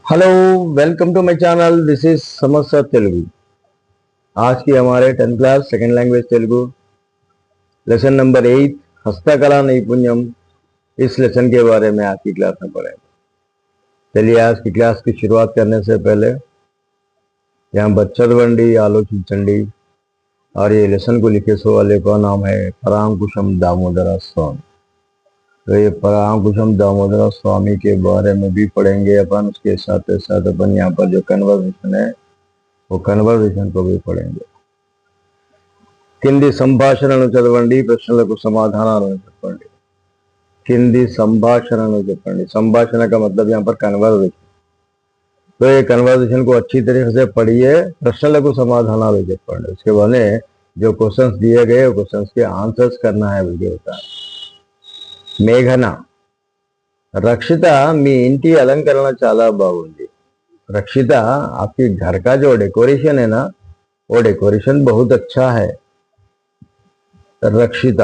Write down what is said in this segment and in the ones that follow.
Hello, welcome to my channel. This is समस्या तेलुगु। आज की हमारे 10th class second language Telugu lesson number 8 हस्तकला नैपुण्यम, इस लेसन के बारे में आज की क्लास में पढ़ेंगे। चलिए आज की क्लास की शुरुआत करने से पहले यहाँ बच्चदवंडी आलोचिंचंडी और ये लेसन को लिखे सो वाले का नाम है परांकुशम दामोदर स्वामी। तो ये परांकुशम दामोदर स्वामी के बारे में भी पढ़ेंगे अपन। उसके साथ साथ अपन यहाँ पर जो कन्वर्सेशन है वो कन्वर्सेशन को भी पढ़ेंगे। కింది సంభాషణను చదవండి, ప్రశ్నలకు సమాధానాలను చెప్పండి। కింది సంభాషణను చెప్పండి। संभाषण का मतलब यहाँ पर कन्वर्सेशन। तो ये कन्वर्सेशन को अच्छी तरीके से पढ़िए, प्रश्नలకు సమాధానాలు చెప్పండి। उसके बाद जो क्वेश्चंस दिए गए वो क्वेश्चंस के आंसर्स करना है बोल के होता है। మేఘన, रक्षित మీ ఇంటి అలంకరణ చాలా బాగుంది। रक्षित, आपके घर का जो डेकोरेशन है ना वो डेकोरेशन बहुत अच्छा है। रक्षित,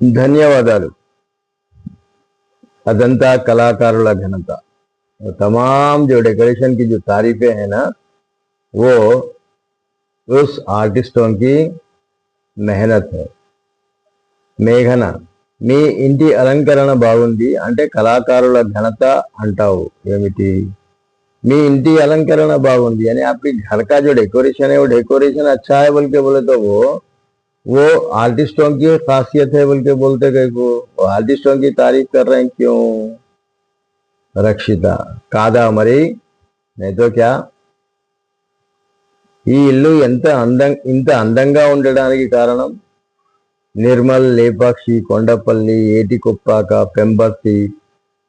ధన్యవాదాలు। अदंता कलाकारुల ఘనత, तमाम जो डेकोरेशन की जो तारीफें हैं ना वो उस आर्टिस्टों की मेहनत है। మేఘన, మీ ఇంటి అలంకరణ బాగుంది అంటే కళాకారుల ఘనత అంటావు ఏమిటి? మీ ఇంటి అలంకరణ బాగుంది यानी आपके घर का जो डेकोरेशन है वो डेकोरेशन अच्छा है बोल के बोले तो वो आर्टिस्टों की खासियत है बोल के बोलते गए को आर्टिस्टों की तारीफ कर रहे हैं क्यों? रक्षिता, कादा मरी नहीं तो क्या? ఈ ఇల్లు ఇంత అందంగా ఉండడానికి కారణం నిర్మల్, లేపాక్షి, కొండపల్లి, ఏటికొప్పాక, పెంబర్తి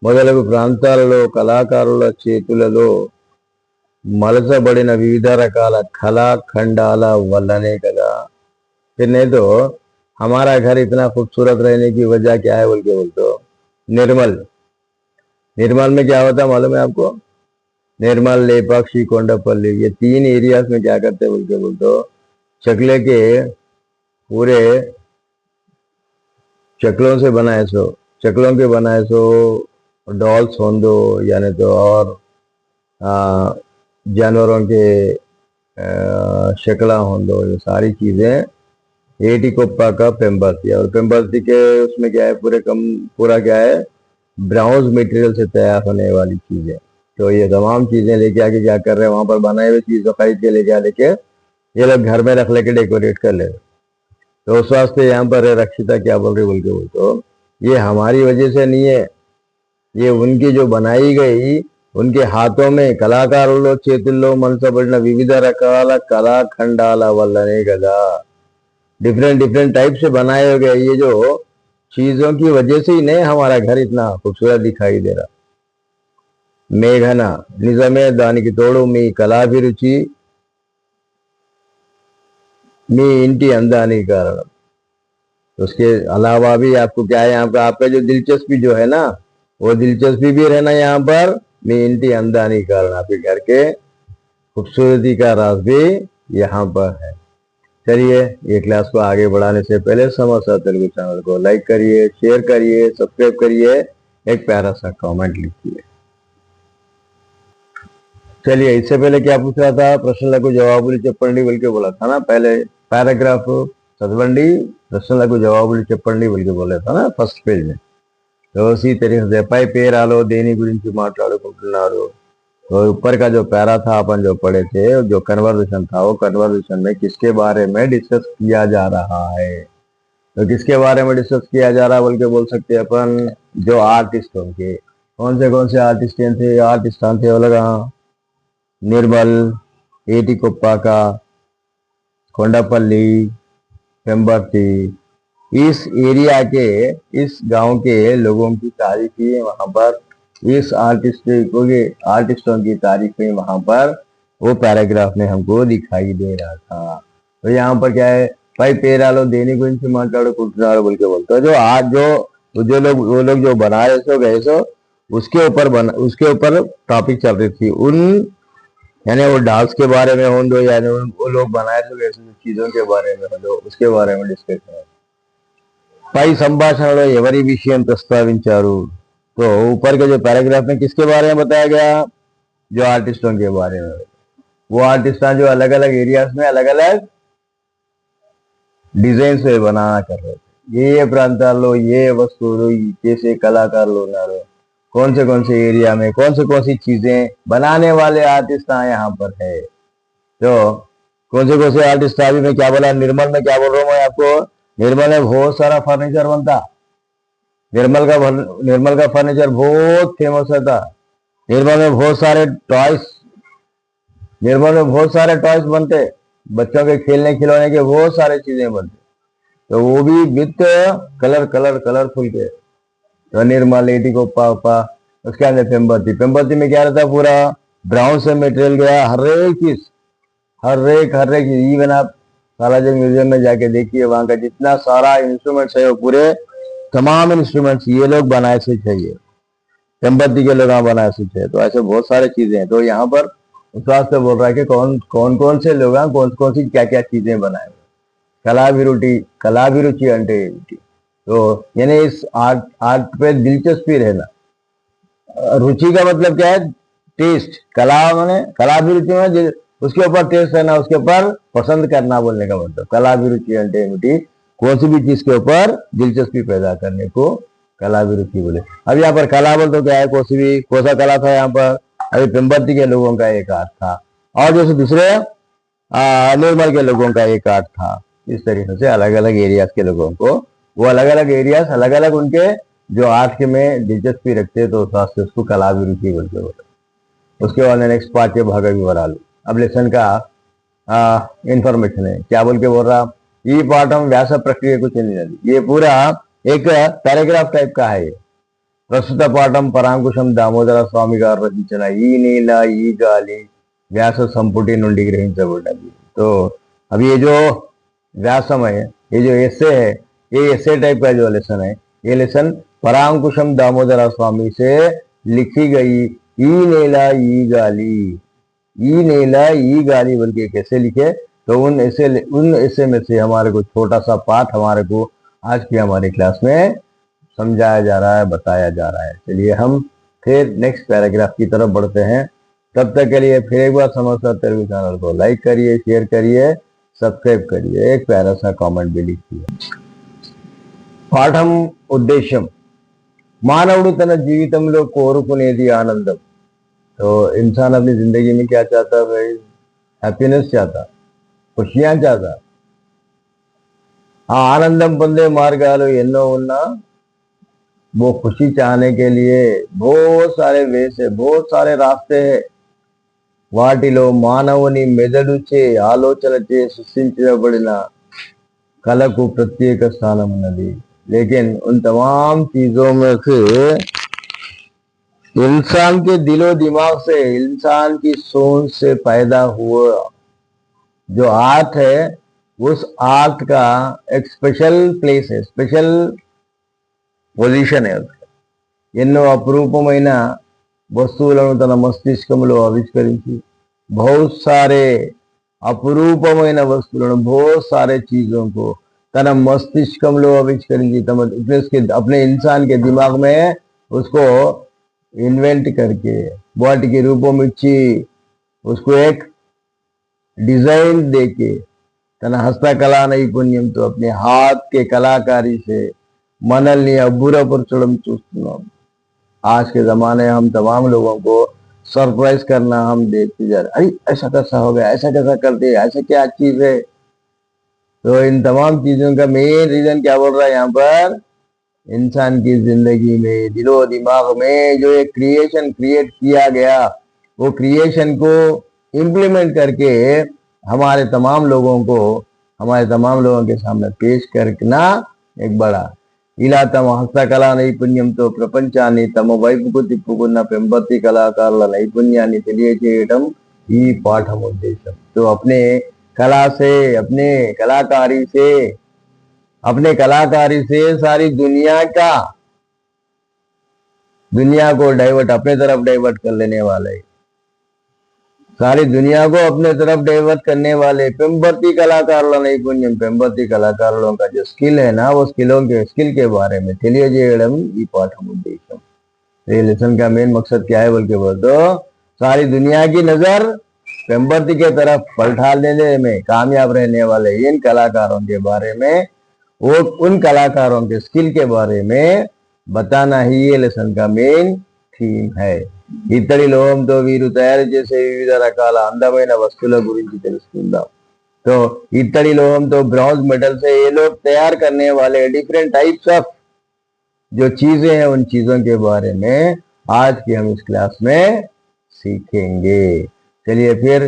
మొదలగు ప్రాంతాలలో కళాకారుల చేతులలో మలచబడిన వివిధ రకాల కళాఖండాల వల్లనే కదా। फिर नहीं तो हमारा घर इतना खूबसूरत रहने की वजह क्या है बोल के बोलते? निर्मल, निर्मल में क्या होता मालूम है आपको? निर्मल, लेपाक्षी, कोंडापल्ली ये 3 एरियाज में क्या करते बोल के बोलते? चकले के पूरे चकलों से बनाए सो, चकलों के बनाए सो डॉल्स हों दो यानी तो और जानवरों के शक्ला हों दो, ये सारी चीजें एटिकोप्पा का पेंबर्ती। और पेंबर्ती के उसमें क्या है पूरा क्या है ब्राउन्स मटेरियल से तैयार होने वाली चीजें। तो ये तमाम चीजें लेके आके क्या कर रहे हैं वहां पर बनाए हुए चीज खरीद के लेके ये लोग घर में रख लेके डेकोरेट कर ले। तो उस वास्ते यहाँ पर रक्षिता क्या बोल रही बोल के बोल तो ये हमारी वजह से नहीं है, ये उनकी जो बनाई गई उनके हाथों में కళాకారులు చేతుల్లో మనసబడిన వివిధ రకాల కళాఖండాల వల్లనే కదా। डिफरेंट डिफरेंट टाइप से बनाए गए ये जो चीजों की वजह से ही नहीं हमारा घर इतना खूबसूरत दिखाई दे रहा। మేఘన, నిజమే, దానికి తోడు మీ కళాభిరుచి మీ ఇంటి అందానికి కారణం। उसके अलावा भी आपको क्या है आपका जो दिलचस्पी जो है ना वो दिलचस्पी भी रहना यहाँ पर मी इंटी अंदानी कारण आपके घर के खूबसूरती का राज भी यहाँ पर है। चलिए ये क्लास को आगे बढ़ाने से पहले समस्या तेलुगु चैनल को लाइक करिए, शेयर करिए, सब्सक्राइब करिए, एक प्यारा सा कमेंट लिखिए। चलिए इससे पहले क्या पूछ रहा था? प्रश्नలకు జవాబులు చెప్పండి बोल के बोला था ना। पहले पैराग्राफ చదవండి, ప్రశ్నలకు జవాబులు చెప్పండి बोल के बोला था ना फर्स्ट पेज में। तो उसी तरीके से पै పేరాలో దేని గురించి మాట్లాడుకుంటున్నారు। तो ऊपर का जो पैरा था अपन जो पढ़े थे जो कन्वर्सेशन था वो कन्वर्सेशन में किसके बारे में डिस्कस किया जा रहा है? तो किसके बारे में डिस्कस किया जा रहा है बोल के बोल सकते हैं अपन? जो आर्टिस्ट होंगे, कौन से आर्टिस्ट थे वो लगा निर्मल, ఏటికొప్పాక, కొండపల్లి, पेंबर्ती, इस एरिया के इस गांव के लोगों की तारीफें वहां पर इस आर्टिस्टों की तारीफें वहां पर वो पैराग्राफ में हमको दिखाई दे रहा था। तो यहाँ पर क्या है भाई పేరాలో దేని గురించి మాట్లాడుకుంటున్నారు बोल के बोलते जो आज वो लोग जो बना रहे सो गए सो उसके ऊपर टॉपिक चल रही थी। उन यानी वो डांस के बारे में हो दो यानी वो लोग बनाए तो ऐसे चीजों के बारे में हो दो उसके बारे में डिस्कस करें। పై సంభాషణలో ఎవరి విషయం ప్రస్తావించారు? तो ऊपर के जो पैराग्राफ में किसके बारे में बताया गया? जो आर्टिस्टों के बारे में, वो आर्टिस्ट जो अलग अलग एरियाज में अलग अलग డిజైన్స్ बनाना कर रहे थे। ये ప్రాంతాల్లో ये वस्तुలు कैसे कलाकार उన్నారు, कौन से एरिया में कौन सी चीजें बनाने वाले आर्टिस्ट यहाँ पर है। तो कौन से आर्टिस्ट, अभी मैं क्या बोला, निर्मल में क्या बोल रहा हूँ मैं आपको, निर्मल में बहुत सारा फर्नीचर बनता, निर्मल का फर्नीचर बहुत फेमस था। निर्मल में बहुत सारे टॉयस, निर्मल में बहुत सारे टॉयस बनते, बच्चों के खेलने खिलौने के बहुत सारे चीजें बनते, तो वो भी विथ कलरफुल के। तो निर्मल, एटीकोप्पा, उसके अंदर पेम्बर्ती में क्या रहता, पूरा ब्राउन से मटेरियल गया, हर एक चीज। इवन आप सालारजंग म्यूजियम में जाके देखिए, वहां का जितना सारा इंस्ट्रूमेंट्स है वो पूरे तमाम इंस्ट्रूमेंट्स ये लोग बनाए से चाहिए, पेम्बर्ती के लोग बनाए से चाहिए। तो ऐसे बहुत सारे चीजें हैं। तो यहाँ पर उस वास्ते बोल रहा है कि कौन से लोग कौन सी क्या क्या चीजें बनाए, कलाभिरुचि अंटे ఏమిటి। तो यानी इस आर्ट पे दिलचस्पी रहना। रुचि का मतलब क्या है, टेस्ट। कला माने कलाभिरुचि में उसके ऊपर टेस्ट रहना, उसके ऊपर पसंद करना बोलने का मतलब कलाभिरुचि अंटे ఏమిటి, कौन सी भी चीज के ऊपर दिलचस्पी पैदा करने को कलाभिरुचि बोले। अब यहाँ पर कला बोल तो क्या है, कौन सा कला था यहाँ पर, अभी पेम्बर्ती के लोगों का एक आर्ट था, और जैसे दूसरे निर्मल के लोगों का एक आर्ट था। इस तरीके से अलग अलग एरियाज के लोगों को, वो अलग अलग एरियाज अलग अलग उनके जो आर्ट के में दिलचस्पी रखते हैं, तो उस वास्ते उसको कलाभिरुचि बोलते हैं। उसके बाद नेक्स्ट पार्ट के भाग विवरालु। अब लेसन का इंफॉर्मेशन है, क्या बोल के बोल रहा, ఈ పాఠం వ్యాస ప్రక్రియకు చెందినది। ये पूरा एक पैराग्राफ टाइप का है। ప్రస్తుత పాఠం పరాంకుశం దామోదర స్వామి గారు రచించిన ఈ నీల ఈ గాలి వ్యాస సంపుటి నుండి గ్రహించబడ్డది। तो अब ये जो व्यासम है, ये जो एसे है, ये एसे टाइप का जो लेसन है, ये लेसन परांकुशम दामोदर स्वामी से लिखी गई ई नेला ई गाली, ई नेला ई गाली बोल के कैसे लिखे, तो उन ऐसे में से हमारे को छोटा सा पाठ हमारे को आज की हमारी क्लास में समझाया जा रहा है, बताया जा रहा है। चलिए हम फिर नेक्स्ट पैराग्राफ की तरफ बढ़ते हैं। तब तक के लिए फिर एक बार समझता तेलुगु चैनल को लाइक करिए, शेयर करिए, सब्सक्राइब करिए, एक प्यारा सा कमेंट भी लिखिए। పాఠం ఉద్దేశం, మానవుడు తన జీవితంలో కోరుకునేది ఆనందం। तो इंसान अपनी जिंदगी में क्या चाहता है भाई, हैप्पीनेस चाहता, खुशियां चाहता। ఆనందం పొందే మార్గాలు ఎన్నో ఉన్నా वो खुशी चाहने के लिए बहुत सारे वेस है, बहुत सारे रास्ते है। వాటిలో మానవుని మెదడుచే ఆలోచనచే సృష్టించబడిన కళకు ప్రత్యేక స్థానం ఉన్నది। लेकिन उन तमाम चीजों में से इंसान के दिलो दिमाग से, इंसान की सोच से पैदा हुआ जो आर्ट है, उस आर्ट का एक स्पेशल प्लेस है, स्पेशल పొజిషన్ है। ఎన్నో అపురూపమైన వస్తువులను తన మస్తిష్కంలో ఆవిష్కరించి, बहुत सारे అపురూపమైన వస్తువులను, बहुत सारे चीजों को तन मस्तिष्कंలో ఆవిష్కరించి अपने इंसान के दिमाग में उसको इन्वेंट करके वाट के रूपों में उसको एक डिजाइन देके तन हस्तकला नैपुण्यम तो अपने हाथ के कलाकारी से మనల్ని అబ్బురపరచడం చూస్తున్నాం। आज के जमाने हम तमाम लोगों को सरप्राइज करना हम देखते जा रहे, अरे ऐसा कैसा हो गया, ऐसा कैसा करते, ऐसा क्या चीज है। तो इन तमाम चीजों का मेन रीजन क्या बोल रहा है यहाँ पर, इंसान की जिंदगी में दिलो दिमाग में जो एक क्रिएशन क्रिएट किया गया, वो क्रिएशन को इम्प्लीमेंट करके हमारे तमाम लोगों के सामने पेश करना एक बड़ा। ఇలా తమ హస్తకళా నైపుణ్యంతో ప్రపంచాన్ని తమ వైపుకు తిప్పుకున్న పెంబర్తి కళాకారుల నైపుణ్యాన్ని తెలియజేయడం ఈ పాఠం ఉద్దేశం। तो अपने कला से, अपने कलाकारी से सारी दुनिया को डाइवर्ट, अपने तरफ डाइवर्ट कर लेने वाले, सारी दुनिया को अपने तरफ डाइवर्ट करने वाले पेंबर्ती कलाकारों नैपुण्यम, पेंबर्ती कलाकारों का जो स्किल है ना, वो स्किल के बारे में తెలియజేయడం ఈ పాఠం ఉద్దేశం। ये लेसन का मेन मकसद क्या है बोल के बोल तो सारी दुनिया की नजर पेम्बर्ती के तरफ पलटा लेने में कामयाब रहने वाले इन कलाकारों के बारे में, वो उन कलाकारों के स्किल के बारे में बताना ही ये लेसन का मेन థీమ్ है. ఇత్తడి లోహంతో వీరు తయారు చేసే వివిధ రకాల అందమైన వస్తువుల గురించి తెలుసుకుందాం. तो इత్తడి लोहमతో ब्रॉन्ज मेटल से ये लोग तैयार करने वाले डिफरेंट टाइप्स ऑफ जो चीजें हैं उन चीजों के बारे में आज की हम इस क्लास में सीखेंगे. चलिए फिर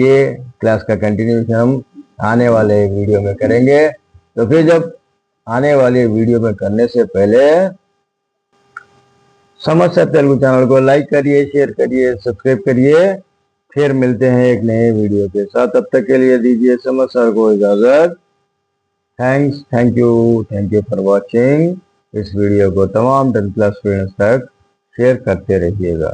ये क्लास का कंटिन्यूशन हम आने वाले वीडियो में करेंगे. तो फिर जब आने वाले वीडियो में करने से पहले समस्या तेलुगु चैनल को लाइक करिए, शेयर करिए, सब्सक्राइब करिए. फिर मिलते हैं एक नए वीडियो के साथ. तब तक के लिए दीजिए समस्या को इजाजत. Thank you for watching. इस वीडियो को तमाम 10+ स्टूडेंट्स तक शेयर करते रहिएगा.